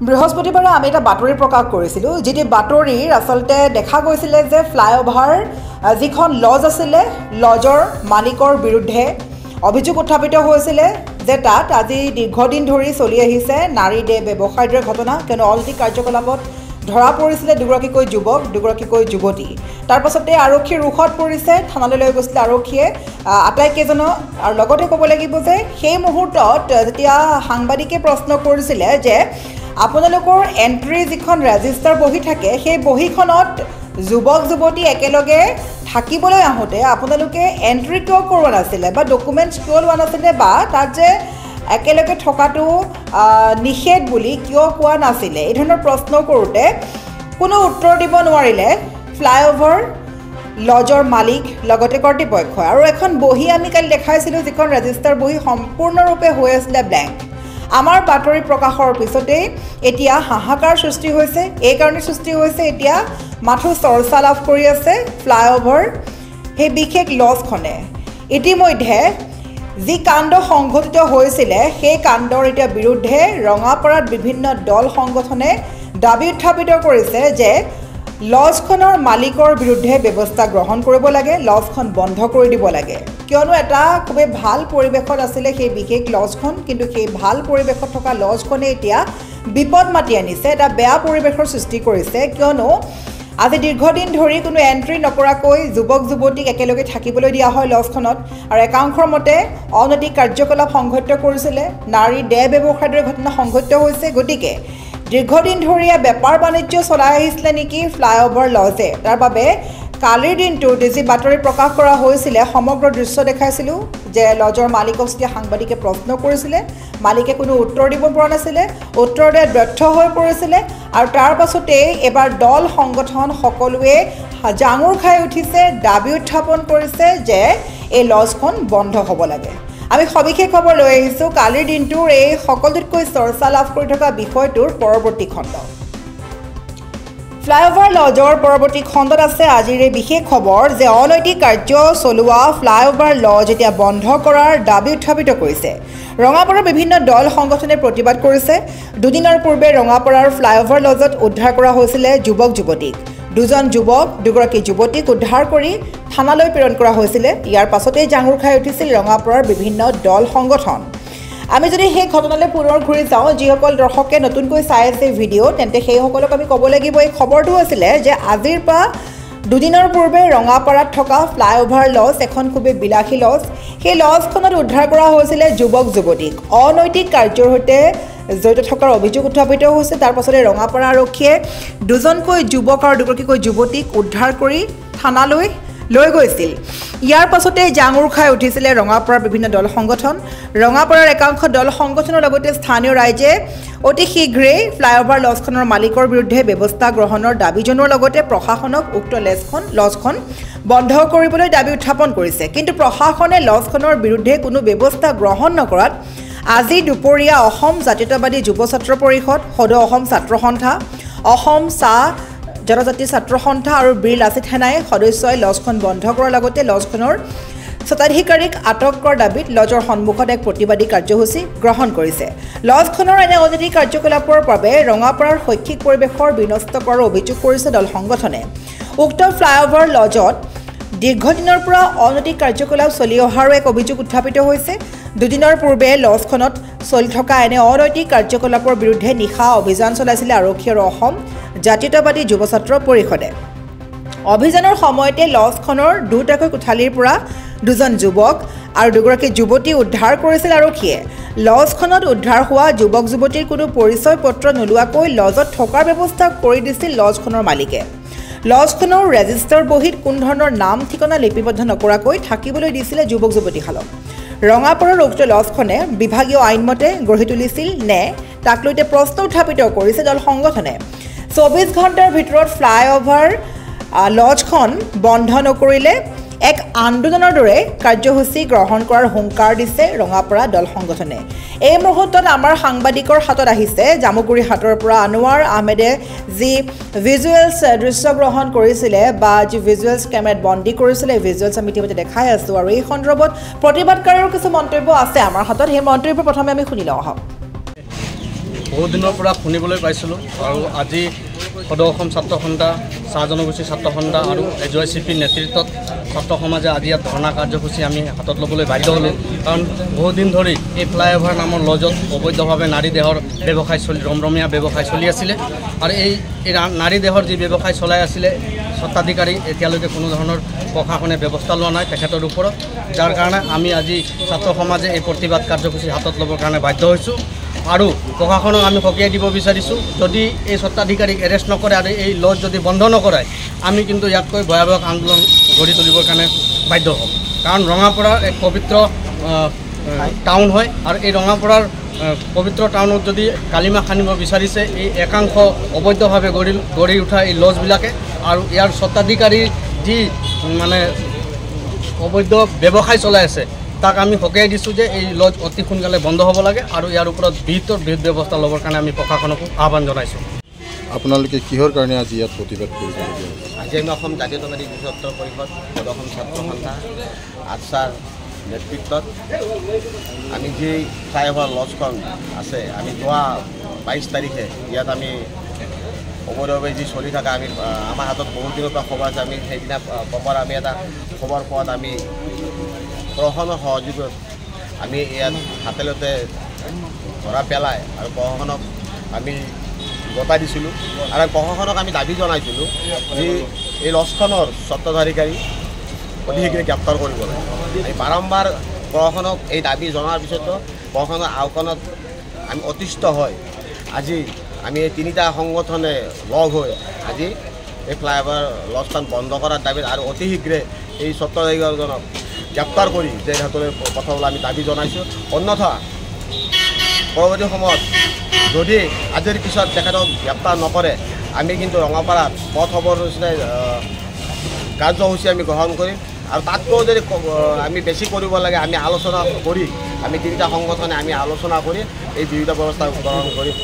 বৃহস্পতিবাৰে আমি এটা বাতৰি প্ৰকাশ কৰিছিলোঁ যেটি বাতৰিৰ আচলতে দেখা গৈছিলে যে ফ্লাইঅভাৰ যিখন লজ আছিলে লজৰ মালিকৰ বিৰুদ্ধে অভিযোগ উত্থাপিত হৈছিলে যে তাত আজি দীৰ্ঘদিন ধৰি চলি আহিছে নাৰী দেহ ব্যৱসায়ৰ ঘটনা কিয়নো অনৈতিক কাৰ্যকলাপত ধৰা পৰিছিলে দুগৰাকীকৈ যুৱক দুগৰাকীকৈ যুৱতী তাৰ পাছতে আৰক্ষীৰ ৰুখত পৰিছে থানালৈ লৈ গৈছিলে আৰক্ষীয়ে আটাইকেইজনক আৰু লগতে ক'ব লাগিব যে সেই মুহূৰ্তত যেতিয়া সাংবাদিকে প্ৰশ্ন কৰিছিলে যে আপোনালোকৰ এন্ট্ৰি যিখন ৰেজিষ্টাৰ বহি থাকে সেই বহিখনত যুৱক যুৱতী একেলগে থাকিবলৈ আহোঁতে আপোনালোকে এন্ট্ৰি কিয় কৰোৱা নাছিলে বা ডকুমেণ্টছ কিয় লোৱা নাছিলে বা তাত যে একেলগে থকাটো নিষেধ বুলি কিয় কোৱা নাছিলে এই ধৰণৰ প্ৰশ্ন কৰোঁতে কোনো উত্তৰ দিব নোৱাৰিলে ফ্লাইঅভাৰ লজৰ মালিক লগতে কৰ্তৃপক্ষ আৰু এখন বহি আমি কালি দেখাইছিলোঁ যিখন ৰেজিষ্টাৰ বহি সম্পূৰ্ণৰূপে হৈ আছিলে ব্লেংক আমাৰ বাতৰি প্ৰকাশৰ পিছতেই এতিয়া হাহাকাৰ সৃষ্টি হৈছে এই কাৰণে সৃষ্টি হৈছে এতিয়া মাথো চৰ্চা লাভ কৰি আছে ফ্লাইঅভাৰ সেই বিশেষ লজখনে ইতিমধ্যে যি কাণ্ড সংঘটিত হৈছিলে সেই কাণ্ডৰ এতিয়া বিৰুদ্ধে ৰঙাপাৰাত বিভিন্ন দল সংগঠনে দাবী উত্থাপিত কৰিছে যে লজখনৰ মালিকৰ বিৰুদ্ধে ব্যৱস্থা গ্ৰহণ কৰিব লাগে লজখন বন্ধ কৰি দিব লাগে কিয়নো এটা খুবেই ভাল পৰিৱেশত আছিলে সেই বিশেষ লজখন কিন্তু সেই ভাল পৰিৱেশত থকা লজখনে এতিয়া বিপদ মাতি আনিছে এটা বেয়া পৰিৱেশৰ সৃষ্টি কৰিছে কিয়নো আজি দীৰ্ঘদিন ধৰি কোনো এন্ট্ৰি নকৰাকৈ যুৱক যুৱতীক একেলগে থাকিবলৈ দিয়া হয় লজখনত আৰু একাংশৰ মতে অনৈতিক কাৰ্যকলাপ সংঘটিত কৰিছিলে নাৰী দেহ ব্যৱসায়ৰ ঘটনা সংঘটিত হৈছে গতিকে দীৰ্ঘদিন ধৰি বেপাৰ বাণিজ্য চলাই আহিছিলে নেকি ফ্লাইঅভাৰ লজে তাৰ বাবে কালিৰ দিনটোত যি বাতৰি প্ৰকাশ কৰা হৈছিলে সমগ্ৰ দৃশ্য দেখাইছিলোঁ যে লজৰ মালিকক যেতিয়া সাংবাদিকে প্ৰশ্ন কৰিছিলে মালিকে কোনো উত্তৰ দিব পৰা নাছিলে উত্তৰ দিয়াত ব্যৰ্থ হৈ পৰিছিলে আৰু তাৰ পাছতেই এবাৰ দল সংগঠন সকলোৱে জাঙুৰ খাই উঠিছে দাবী উত্থাপন কৰিছে যে এই লজখন বন্ধ হ'ব লাগে আমি সবিশেষ খবৰ লৈ আহিছোঁ কালিৰ দিনটোৰ এই সকলোতকৈ চৰ্চা লাভ কৰি থকা বিষয়টোৰ পৰৱৰ্তী খণ্ড ফ্লাইঅভাৰ লজৰ পৰৱৰ্তী খণ্ডত আছে আজিৰ এই বিশেষ খবৰ যে অনৈতিক কাৰ্য চলোৱা ফ্লাইঅভাৰ লজ এতিয়া বন্ধ কৰাৰ দাবী উত্থাপিত কৰিছে ৰঙাপাৰাৰ বিভিন্ন দল সংগঠনে প্ৰতিবাদ কৰিছে দুদিনৰ পূৰ্বে ৰঙাপাৰাৰ ফ্লাইঅভাৰ লজত উদ্ধাৰ কৰা হৈছিলে যুৱক যুৱতীক দুজন যুৱক দুগৰাকী যুৱতীক উদ্ধাৰ কৰি থানালৈ প্ৰেৰণ কৰা হৈছিলে ইয়াৰ পাছতেই জাঙুৰ খাই উঠিছিল ৰঙাপাৰাৰ বিভিন্ন দল সংগঠন আমি যদি সেই ঘটনালৈ পুনৰ ঘূৰি যাওঁ যিসকল দৰ্শকে নতুনকৈ চাই আছে ভিডিঅ' তেন্তে সেইসকলক আমি ক'ব লাগিব এই খবৰটো আছিলে যে আজিৰ পৰা দুদিনৰ পূৰ্বে ৰঙাপাৰাত থকা ফ্লাইঅভাৰ লজ এখন খুবেই বিলাসী লজ সেই লজখনত উদ্ধাৰ কৰা হৈছিলে যুৱক যুৱতীক অনৈতিক কাৰ্যৰ সৈতে জড়িত থকাৰ অভিযোগ উত্থাপিত হৈছে তাৰ পাছতে ৰঙাপাৰা আৰক্ষীয়ে দুজনকৈ যুৱক আৰু দুগৰাকীকৈ যুৱতীক উদ্ধাৰ কৰি থানালৈ লৈ গৈছিল ইয়াৰ পাছতে জাঙুৰ খাই উঠিছিলে ৰঙাপাৰাৰ বিভিন্ন দল সংগঠন ৰঙাপাৰাৰ একাংশ দল সংগঠনৰ লগতে স্থানীয় ৰাইজে অতি শীঘ্ৰেই ফ্লাইঅভাৰ লজখনৰ মালিকৰ বিৰুদ্ধে ব্যৱস্থা গ্ৰহণৰ দাবী জনোৱাৰ লগতে প্ৰশাসনক উক্ত লজখন বন্ধ কৰিবলৈ দাবী উত্থাপন কৰিছে কিন্তু প্ৰশাসনে লজখনৰ বিৰুদ্ধে কোনো ব্যৱস্থা গ্ৰহণ নকৰাত আজি দুপৰীয়া অসম জাতীয়তাবাদী যুৱ ছাত্ৰ পৰিষদ সদৌ অসম ছাত্ৰ সন্থা অসম চাহ জনজাতি ছাত্ৰ সন্থা আৰু বীৰ লাচিত সেনাই সদস্যই লজখন বন্ধ কৰাৰ লগতে লজখনৰ স্বত্বাধিকাৰীক আটক কৰাৰ দাবীত লজৰ সন্মুখত এক প্ৰতিবাদী কাৰ্যসূচী গ্ৰহণ কৰিছে লজখনৰ এনে অনৈতিক কাৰ্যকলাপৰ বাবে ৰঙাপাৰাৰ শৈক্ষিক পৰিৱেশৰ বিনষ্ট কৰাৰ অভিযোগ কৰিছে দল সংগঠনে উক্ত ফ্লাইঅভাৰ লজত দীৰ্ঘদিনৰ পৰা অনৈতিক কাৰ্যকলাপ চলি অহাৰো এক অভিযোগ উত্থাপিত হৈছে দুদিনৰ পূৰ্বে লজখনত চলি থকা এনে অনৈতিক কাৰ্যকলাপৰ বিৰুদ্ধে নিশা অভিযান চলাইছিলে আৰক্ষী আৰু অসম জাতীয়তাবাদী যুৱ ছাত্ৰ পৰিষদে অভিযানৰ সময়তে লজখনৰ দুটাকৈ কোঠালিৰ পৰা দুজন যুৱক আৰু দুগৰাকী যুৱতী উদ্ধাৰ কৰিছিল আৰক্ষীয়ে লজখনত উদ্ধাৰ হোৱা যুৱক যুৱতীৰ কোনো পৰিচয় পত্ৰ নোলোৱাকৈ লজত থকাৰ ব্যৱস্থা কৰি দিছিল লজখনৰ মালিকে লজখনৰ ৰেজিষ্টাৰ বহীত কোনো ধৰণৰ নাম ঠিকনা লিপিবদ্ধ নকৰাকৈ থাকিবলৈ দিছিলে যুৱক যুৱতীহালক ৰঙাপাৰাৰ উক্ত লজখনে বিভাগীয় আইনমতে গঢ়ি তুলিছিল নে তাক লৈ প্ৰশ্ন উত্থাপিত কৰিছে দল সংগঠনে 24 ঘণ্টাৰ ভিতৰত ফ্লাইঅভাৰ লজখন বন্ধ নকৰিলে এক আন্দোলনৰ দৰে কাৰ্যসূচী গ্ৰহণ কৰাৰ হুংকাৰ দিছে ৰঙাপাৰা দল সংগঠনে এই মুহূৰ্তত আমাৰ সাংবাদিকৰ হাতত আহিছে জামুগুৰি হাটৰ পৰা আনোৱাৰ আহমেদে যি ভিজুৱেলছ দৃশ্য গ্ৰহণ কৰিছিলে বা যি ভিজুৱেলছ কেমেৰাত বন্দী কৰিছিলে ভিজুৱেলছ আমি ইতিমধ্যে দেখাই আছোঁ আৰু এই সন্দৰ্ভত প্ৰতিবাদকাৰীৰ কিছু মন্তব্য আছে আমাৰ হাতত সেই মন্তব্য প্ৰথমে আমি শুনি লওঁ আহক বহুত দিনৰ পৰা শুনিবলৈ পাইছিলোঁ আৰু আজি সদৌ অসম ছাত্ৰ সন্থা চাহ জনগোষ্ঠী ছাত্ৰ সন্থা আৰু AJCP নেতৃত্বত ছাত্ৰ সমাজে আজি ইয়াত ধৰ্ণা কাৰ্যসূচী আমি হাতত ল'বলৈ বাধ্য হ'লোঁ। কাৰণ বহুত দিন ধৰি এই ফ্লাইঅভাৰ নামৰ লজত অবৈধভাৱে নাৰী দেহৰ ব্যৱসায় ৰমৰমীয়া ব্যৱসায় চলি আছিলে আৰু এই নাৰী দেহৰ যি ব্যৱসায় চলাই আছিলে স্বত্বাধিকাৰী এতিয়ালৈকে কোনো ধৰণৰ প্ৰশাসনে ব্যৱস্থা লোৱা নাই তেখেতৰ ওপৰত, যাৰ কাৰণে আমি আজি ছাত্ৰ সমাজে এই প্ৰতিবাদ কাৰ্যসূচী হাতত ল'বৰ কাৰণে বাধ্য হৈছোঁ। আৰু প্ৰশাসনক আমি সকীয়াই দিব বিচাৰিছোঁ, যদি এই স্বত্বাধিকাৰীক এৰেষ্ট নকৰে আৰু এই লজ যদি বন্ধ নকৰায় আমি কিন্তু ইয়াতকৈ ভয়াৱহ আন্দোলন গঢ়ি তুলিবৰ কাৰণে বাধ্য হ'ম। কাৰণ ৰঙাপাৰা এক পবিত্ৰ টাউন হয় আৰু এই ৰঙাপাৰাৰ পবিত্ৰ টাউনত যদি কালিমা খানিব বিচাৰিছে এই একাংশ অবৈধভাৱে গঢ়ি উঠা এই লজবিলাকে আৰু ইয়াৰ স্বত্বাধিকাৰীৰ যি মানে অবৈধ ব্যৱসায় চলাই আছে তাক আমি সকীয়াই দিছোঁ যে এই লজ অতি সোনকালে বন্ধ হ'ব লাগে আৰু ইয়াৰ ওপৰত বিহিত ব্যৱস্থা ল'বৰ কাৰণে আমি প্ৰশাসনকো আহ্বান জনাইছোঁ। আপোনালোকে কিহৰ কাৰণে আজি ইয়াত প্ৰতিবাদ কৰিবলগীয়া হৈছে? আজি আমি অসম জাতীয়তাবাদী ছাত্ৰ পৰিষদ সদৌ অসম ছাত্ৰ সন্থা আছাৰ নেতৃত্বত আমি যি ফ্লাইঅভাৰ লজখন আছে আমি যোৱা 22 তাৰিখে ইয়াত আমি অবৈধভাৱে যি চলি থকা আমি আমাৰ হাতত বহুত দিনৰ পৰা খবৰ আছে। আমি সেইদিনা প্ৰপাৰ আমি এটা খবৰ পোৱাত আমি প্ৰশাসনৰ সহযোগত আমি ইয়াত হাতেলতে ধৰা পেলাই আৰু প্ৰশাসনক আমি গতাই দিছিলোঁ আৰু প্ৰশাসনক আমি দাবী জনাইছিলোঁ যে এই লজখনৰ স্বত্বাধিকাৰী অতি শীঘ্ৰে গ্ৰেপ্তাৰ কৰিব লাগে। আমি বাৰম্বাৰ প্ৰশাসনক এই দাবী জনাৰ পিছতো প্ৰশাসনৰ আওকাণত আমি অতিষ্ঠ হয় আজি আমি এই তিনিটা সংগঠনে লগ হৈ আজি এই ফ্লাইঅভাৰ লজখন বন্ধ কৰাৰ দাবীত আৰু অতি শীঘ্ৰে এই স্বত্বাধিকাৰীজনক গ্ৰেপ্তাৰ কৰি জেল হাতলৈ পঠাবলৈ আমি দাবী জনাইছোঁ। অন্যথা পৰৱৰ্তী সময়ত যদি আজিৰ পিছত তেখেতক গ্ৰেপ্তাৰ নকৰে আমি কিন্তু ৰঙাপাৰাত পথ অৱৰোধ কাৰ্যসূচী আমি গ্ৰহণ কৰিম আৰু তাতকৈও যদি আমি বেছি কৰিব লাগে আমি আলোচনা কৰি আমি তিনিটা সংগঠনে আমি আলোচনা কৰি এই বিৰোধ ব্যৱস্থা গ্ৰহণ কৰিম।